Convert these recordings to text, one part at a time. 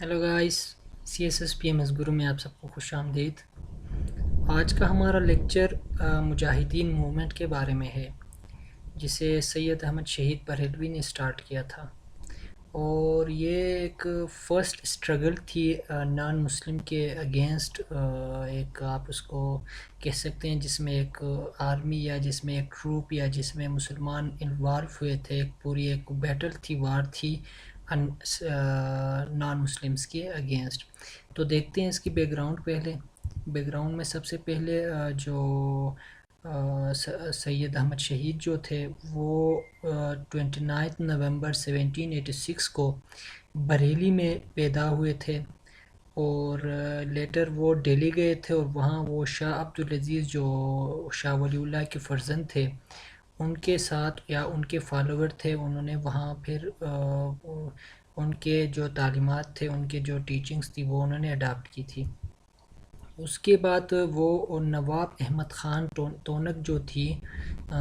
Hello guys, CSSPMS گرو میں آپ سب کو خوش آمدید۔ آج کا ہمارا لیکچر مجاہدین موومنٹ کے بارے میں ہے، جسے سید احمد شہید بریلوی نے سٹارٹ کیا تھا، اور یہ ایک فرسٹ اسٹرگل تھی نان مسلم کے اگینسٹ، ایک آپ اس کو کہہ سکتے ہیں جس میں ایک آرمی یا جس میں ایک ٹروپ یا جس میں مسلمان انوالو ہوئے تھے، ایک پوری ایک بیٹل تھی، وار تھی نان مسلمس کے اگینسٹ۔ تو دیکھتے ہیں اس کی بیک گراؤنڈ۔ بیک گراؤنڈ میں سب سے پہلے جو سید احمد شہید جو تھے وہ 29 نومبر 1786 کو بریلی میں پیدا ہوئے تھے، اور لیٹر وہ دہلی گئے تھے، اور وہاں وہ شاہ عبدالعزیز جو شاہ ولی اللہ کے فرزند تھے ان کے ساتھ یا ان کے فالوور تھے، انہوں نے وہاں پھر ان کے جو تعلیمات تھے، ان کے جو ٹیچنگز تھی وہ انہوں نے اڈاپٹ کی تھی۔ اس کے بعد وہ نواب احمد خان تونک جو تھی،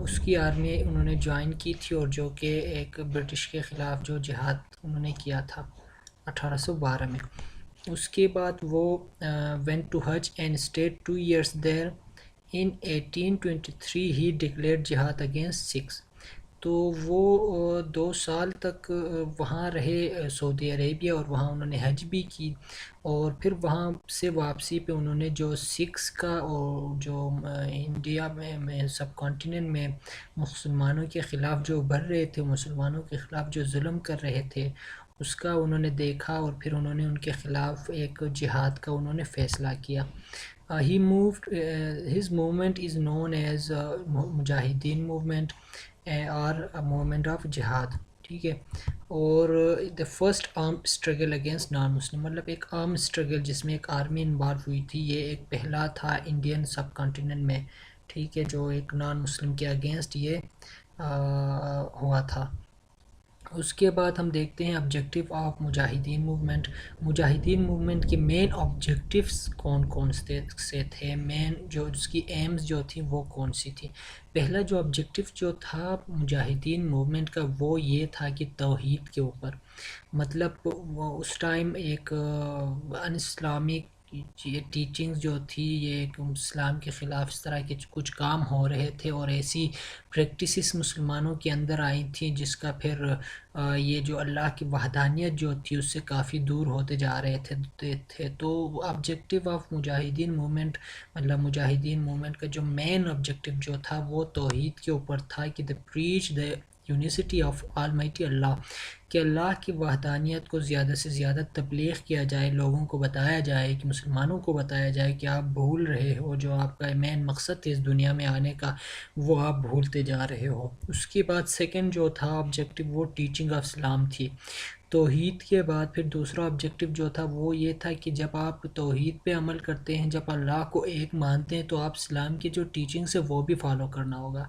اس کی آرمی انہوں نے جوائن کی تھی، اور جو کہ ایک برٹش کے خلاف جو جہاد انہوں نے کیا تھا 1812 میں۔ اس کے بعد وہ went to Hajj and stayed 2 years there. In 1823 he declared jihad against Sikhs. تو وہ 2 سال تک وہاں رہے سعودی عربیہ، اور وہاں انہوں نے حج بھی کی، اور پھر وہاں سے واپسی پہ انہوں نے جو سکھس کا اور جو انڈیا میں سب کانٹیننٹ میں مسلمانوں کے خلاف جو ابھر رہے تھے، مسلمانوں کے خلاف جو ظلم کر رہے تھے، اس کا انہوں نے دیکھا، اور پھر انہوں نے ان کے خلاف ایک جہاد کا انہوں نے فیصلہ کیا۔ His movement is known as Mujahideen movement اور موومنٹ آف جہاد، ٹھیک ہے۔ اور the first arm struggle against non Muslim, مطلب ایک آرم اسٹرگل جس میں ایک آرمی انوالو ہوئی تھی، یہ ایک پہلا تھا انڈین سب کانٹیننٹ میں، ٹھیک ہے، جو ایک نان مسلم کے اگینسٹ یہ ہوا تھا۔ اس کے بعد ہم دیکھتے ہیں آبجیکٹیو آف مجاہدین موومنٹ۔ مجاہدین موومنٹ کے مین آبجیکٹیوز کون کون سے تھے، مین جو اس کی ایمز جو تھی وہ کون سی تھی۔ پہلا جو آبجیکٹیو جو تھا مجاہدین موومنٹ کا وہ یہ تھا کہ توحید کے اوپر، مطلب اس ٹائم ایک ان اسلامک یہ ٹیچنگز جو تھی، یہ ایک اسلام کے خلاف اس طرح کے کچھ کام ہو رہے تھے، اور ایسی پریکٹسز مسلمانوں کے اندر آئی تھی جس کا پھر یہ جو اللہ کی وحدانیت جو تھی اس سے کافی دور ہوتے جا رہے تھے۔ تو آبجیکٹیو آف مجاہدین موومنٹ، مطلب مجاہدین موومنٹ کا جو مین آبجیکٹیو جو تھا وہ توحید کے اوپر تھا، کہ preach the university of Almighty اللہ، کہ اللہ کی وحدانیت کو زیادہ سے زیادہ تبلیغ کیا جائے، لوگوں کو بتایا جائے، کہ مسلمانوں کو بتایا جائے کہ آپ بھول رہے ہو، جو آپ کا مین مقصد ہے اس دنیا میں آنے کا وہ آپ بھولتے جا رہے ہو۔ اس کے بعد سیکنڈ جو تھا آبجیکٹیو وہ ٹیچنگ آف اسلام تھی۔ توحید کے بعد پھر دوسرا آبجیکٹیو جو تھا وہ یہ تھا کہ جب آپ توحید پہ عمل کرتے ہیں، جب اللہ کو ایک مانتے ہیں، تو آپ اسلام کی جو ٹیچنگس ہے وہ بھی فالو کرنا ہوگا۔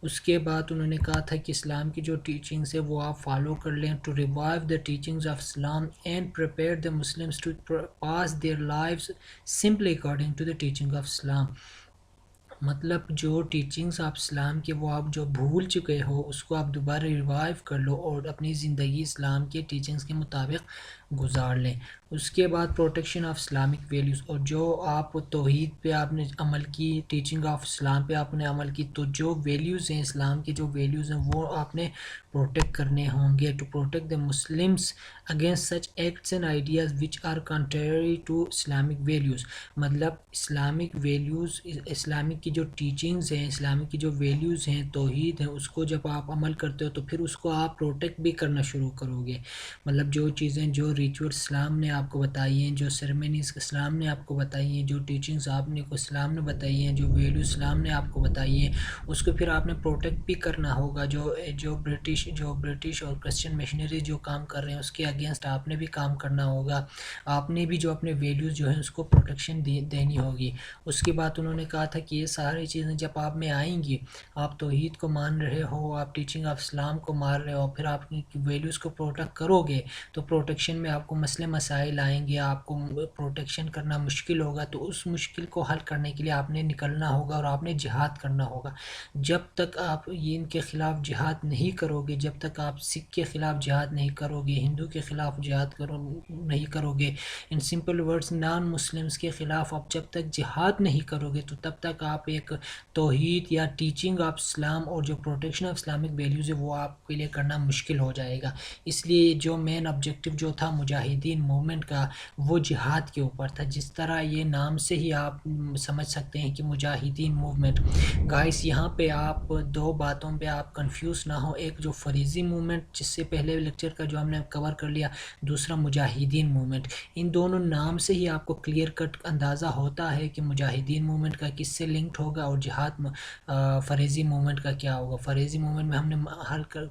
اس کے بعد انہوں نے کہا تھا کہ اسلام کی جو ٹیچنگس ہے وہ آپ فالو کر لیں، to revive the teachings of Islam and prepare the Muslims to pass their lives simply according to the teaching of Islam. مطلب جو ٹیچنگز آپ اسلام کے وہ آپ جو بھول چکے ہو اس کو آپ دوبارہ ریوائیو کر لو، اور اپنی زندگی اسلام کے ٹیچنگز کے مطابق گزار لیں۔ اس کے بعد پروٹیکشن آف اسلامک ویلیوز، اور جو آپ توحید پہ آپ نے عمل کی، ٹیچنگ آف اسلام پہ آپ نے عمل کی، تو جو ویلیوز ہیں اسلام کے جو ویلیوز ہیں وہ آپ نے پروٹیکٹ کرنے ہوں گے، to protect the Muslims against such acts and ideas which are contrary to Islamic values. مطلب اسلامک ویلیوز، اسلامک کی جو ٹیچنگز ہیں، اسلامک کی جو ویلیوز ہیں، توحید ہیں، اس کو جب آپ عمل کرتے ہو تو پھر اس کو آپ پروٹیکٹ بھی کرنا شروع کرو گے۔ مطلب جو چیزیں، جو ریچول اسلام نے آپ کو بتائی ہیں، جو سیریمنیز اسلام نے آپ کو بتائی ہیں، جو ٹیچنگز آپ نے کو اسلام نے بتائی ہیں، جو ویلیو اسلام نے آپ کو بتائی ہیں، اس کو پھر آپ نے پروٹیکٹ بھی کرنا ہوگا۔ جو برٹش اور کرسچن مشنری جو کام کر رہے ہیں اس کے اگینسٹ آپ نے بھی کام کرنا ہوگا، آپ نے بھی جو اپنے ویلیوز جو ہیں اس کو پروٹیکشن دینی ہوگی۔ اس کے بعد انہوں نے کہا تھا کہ یہ ساری چیزیں جب آپ میں آئیں گی، آپ توحید کو مان رہے ہو، آپ ٹیچنگ آف اسلام کو مان رہے ہو، پھر آپ کی ویلیوز کو پروٹیکٹ کرو گے تو پروٹیکشن میں آپ کو مسئلے مسائل آئیں گے، آپ کو پروٹیکشن کرنا مشکل ہوگا، تو اس مشکل کو حل کرنے کے لیے آپ نے نکلنا ہوگا اور آپ نے جہاد کرنا ہوگا. جب تک آپ ان کے خلاف جہاد نہیں کرو گے، جب تک آپ سکھ کے خلاف جہاد نہیں کرو گے، ہندو کے خلاف جہاد نہیں کرو گے، ان سمپل ورڈز نان مسلمز کے خلاف آپ جب تک جہاد نہیں کرو گے تو تب تک آپ ایک توحید یا ٹیچنگ آف اسلام اور جو پروٹیکشن آف اسلامک ویلیوز ہے وہ آپ کے لیے کرنا مشکل ہو جائے گا. اس لیے جو مین آبجیکٹو جو تھا مجاہدین موومنٹ کا وہ جہاد کے اوپر تھا. جس طرح یہ نام سے ہی آپ سمجھ سکتے ہیں کہ مجاہدین موومنٹ. گائس یہاں پہ آپ دو باتوں پہ آپ کنفیوز نہ ہو، ایک جو فریضی موومنٹ جس سے پہلے لیکچر کا جو ہم نے کور کر لیا، دوسرا مجاہدین موومنٹ. ان دونوں نام سے ہی آپ کو کلیئر کٹ اندازہ ہوتا ہے کہ مجاہدین موومنٹ کا کس سے لنکڈ ہوگا اور جہاد فریضی موومنٹ کا کیا ہوگا. فریضی موومنٹ میں ہم نے حل کر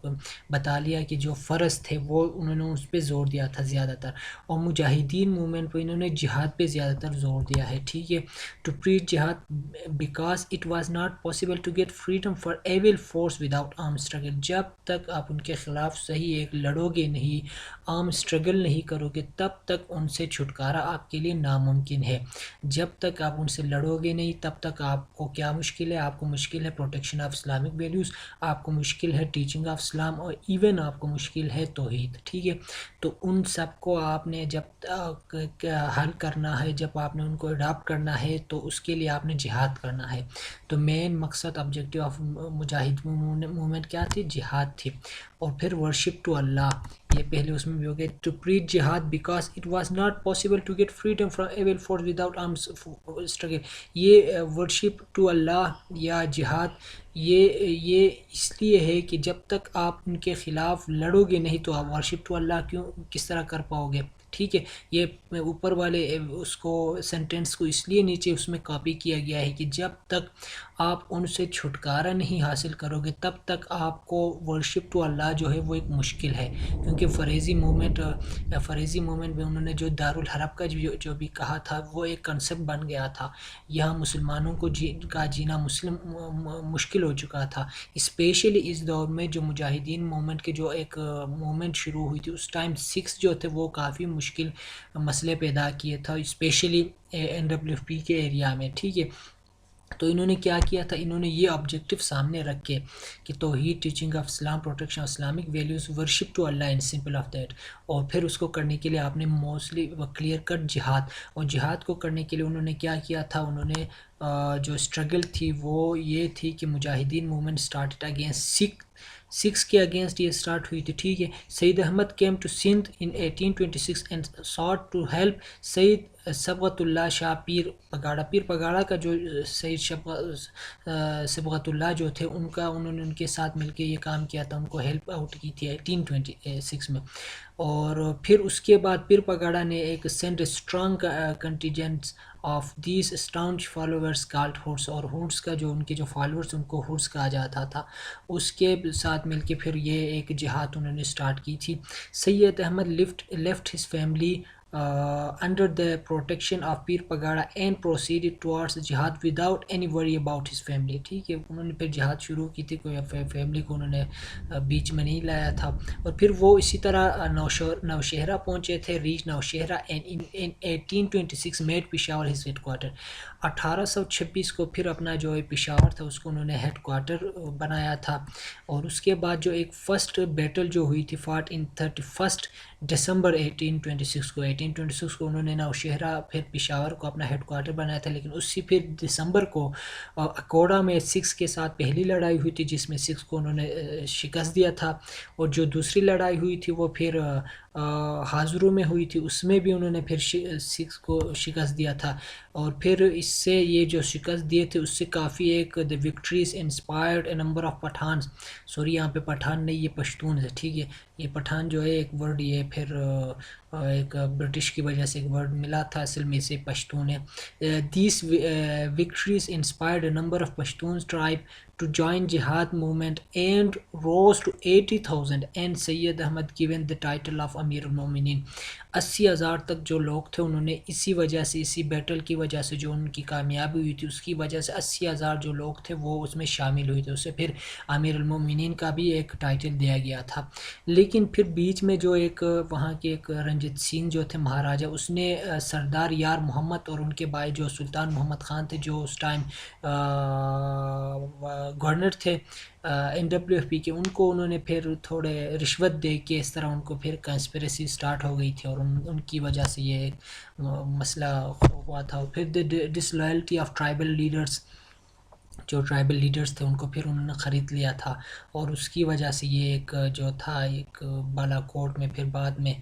بتا لیا کہ جو فرض تھے وہ انہوں نے اس پہ زور دیا تھا زیادہ تر، اور مجاہدین موومنٹ پہ انہوں نے جہاد پہ زیادہ تر زور دیا ہے. ٹھیک ہے، to preach jihad because it was not possible to get freedom for evil force without arm struggle. جب تک آپ ان کے خلاف صحیح ایک لڑو گے نہیں، آرم اسٹرگل نہیں کرو گے، تب تک ان سے چھٹکارا آپ کے لیے ناممکن ہے. جب تک آپ ان سے لڑو گے نہیں تب تک آپ کو کیا مشکل ہے؟ آپ کو مشکل ہے پروٹیکشن آف اسلامک ویلیوز، آپ کو مشکل ہے ٹیچنگ آف اسلام، اور ایون آپ کو مشکل ہے توحید. ٹھیک ہے، تو ان سب کو آپ نے جب حل کرنا ہے، جب آپ نے ان کو اڈاپٹ کرنا ہے تو اس کے لیے آپ نے جہاد کرنا ہے. تو مین مقصد آبجیکٹیو آف مجاہد موومنٹ کیا تھی؟ جہاد تھی. اور پھر ورشپ ٹو اللہ، یہ پہلے اس میں بھی ہو گیا to preach jihad because it was not possible to get freedom from evil force without arms struggle. یہ ورشپ ٹو اللہ یا جہاد یہ اس لیے ہے کہ جب تک آپ ان کے خلاف لڑو گے نہیں تو آپ ورشپ ٹو اللہ کس طرح کر پاؤ گے. ٹھیک ہے، یہ اوپر والے اس کو سینٹینس کو اس لیے نیچے اس میں کاپی کیا گیا ہے کہ جب تک آپ ان سے چھٹکارا نہیں حاصل کرو گے تب تک آپ کو ورشپ ٹو اللہ جو ہے وہ ایک مشکل ہے. کیونکہ فریضی موومنٹ میں انہوں نے جو دارالحرب کا جو بھی کہا تھا وہ ایک کنسپٹ بن گیا تھا. یہاں مسلمانوں کو جینا مشکل ہو چکا تھا، اسپیشلی اس دور میں جو مجاہدین موومنٹ کے جو ایک موومنٹ شروع ہوئی تھی اس ٹائم سکس جو تھے وہ کافی مشکل مسئلے پیدا کیے تھا، اسپیشلی NWP کے ایریا میں. ٹھیک ہے، تو انہوں نے کیا کیا تھا؟ انہوں نے یہ آبجیکٹیو سامنے رکھ کے کہ توحید، teaching of Islam, protection of Islamic values, worship to Allah in sample of that. اور پھر اس کو کرنے کے لیے آپ نے موسٹلی کلیئر کٹ جہاد، اور جہاد کو کرنے کے لیے انہوں نے کیا کیا تھا؟ انہوں نے جو اسٹرگل تھی وہ یہ تھی کہ Mujahideen movement started against Sikhs کے اگینسٹ یہ اسٹارٹ ہوئی تھی. ٹھیک ہے، Syed Ahmad came to Sindh in 1826 and sought to help Syed Sibghatullah شاہ پیر پگاڑا کا جو سید صبغت اللہ جو تھے انہوں نے ان کے ساتھ مل کے یہ کام کیا تھا، ان کو ہیلپ آؤٹ کی تھی 1826 میں. اور پھر اس کے بعد پیر پگاڑا نے ایک send strong contingents of these staunch followers called Hurs, اور ہوڈس کا جو ان کے جو فالوورس ان کو ہوڈس کہا جاتا تھا، اس کے ساتھ مل کے پھر یہ ایک جہاد انہوں نے اسٹارٹ کی تھی. Syed Ahmad left his family under the protection of Pir Pagara and proceeded towards jihad without any worry about his family. ٹھیک ہے، انہوں نے پھر جہاد شروع کی تھی، کوئی فیملی کو انہوں نے بیچ میں نہیں لایا تھا. اور پھر وہ اسی طرح نوشہرہ پہنچے تھے، reach Nowshera and in 1826 made Peshawar his headquarter. 1826 کو پھر اپنا جو پشاور تھا اس کو انہوں نے ہیڈ کوارٹر بنایا تھا. اور اس کے بعد جو ایک فرسٹ بیٹل جو ہوئی تھی فاٹ ان 31 دسمبر 1826 کو انہوں نے نوشہرہ پھر پشاور کو اپنا ہیڈ کوارٹر بنایا تھا. لیکن اسی پھر دسمبر کو اکوڑا میں سکس کے ساتھ پہلی لڑائی ہوئی تھی جس میں سکس کو انہوں نے شکست دیا تھا. اور جو دوسری لڑائی ہوئی تھی وہ پھر ہازرو میں ہوئی تھی، اس میں بھی انہوں نے پھر سکس کو شکست دیا تھا. اور پھر اس سے یہ جو شکست دیے تھے اس سے کافی ایک the victories inspired a number of Pathans, sorry یہاں پہ پٹھان نہیں یہ پشتون ہے. ٹھیک ہے، یہ پٹھان جو ہے ایک ورڈ یہ پھر ایک برٹش کی وجہ سے ایک ورڈ ملا تھا، اصل میں سے پشتون ہے. These victories inspired a number of Pashtun tribe to join jihad movement and rose to 80,000 and Sayyid Ahmad given the title of Amir al-Mu'minin. 80,000 تک جو لوگ تھے انہوں نے اسی وجہ سے، اسی بیٹل کی وجہ سے جو ان کی کامیابی ہوئی تھی اس کی وجہ سے 80,000 جو لوگ تھے وہ اس میں شامل ہوئے تھے. اسے پھر امیر المومنین کا بھی ایک ٹائٹل دیا گیا تھا. لیکن پھر بیچ میں جو ایک وہاں کے ایک رنجیت سنگھ جو تھے مہاراجا، اس نے سردار یار محمد اور ان کے بھائی جو سلطان محمد خان تھے جو اس ٹائم گورنر تھے NWFP کے، ان کو انہوں نے پھر تھوڑے رشوت دے کے اس طرح ان کو پھر کنسپریسی سٹارٹ ہو گئی تھی اور ان کی وجہ سے یہ مسئلہ ہوا تھا. پھر ڈس لائلٹی آف ٹرائبل لیڈرز، جو ٹرائبل لیڈرز تھے ان کو پھر انہوں نے خرید لیا تھا اور اس کی وجہ سے یہ ایک جو تھا ایک بالا کوٹ میں پھر بعد میں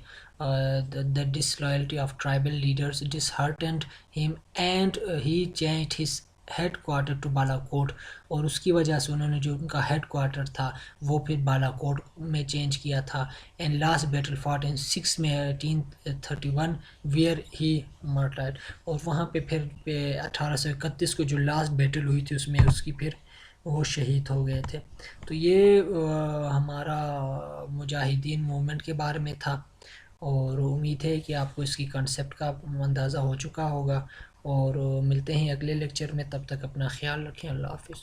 the disloyalty of tribal leaders disheartened him and he changed his headquarter to Balakot, اور اس کی وجہ سے انہوں نے جو ان کا ہیڈ کوارٹر تھا وہ پھر بالا کوٹ میں چینج کیا تھا. اینڈ لاسٹ بیٹل فاٹ ان 6 میں 1831 ویئر ہی مرٹرڈ، اور وہاں پہ پھر 1831 کو جو لاسٹ بیٹل ہوئی تھی اس میں اس کی پھر وہ شہید ہو گئے تھے. تو یہ ہمارا مجاہدین موومنٹ کے بارے میں تھا، اور امید ہے کہ آپ کو اس کی کنسیپٹ کا اندازہ ہو چکا ہوگا. اور ملتے ہیں اگلے لیکچر میں، تب تک اپنا خیال رکھیں. اللہ حافظ.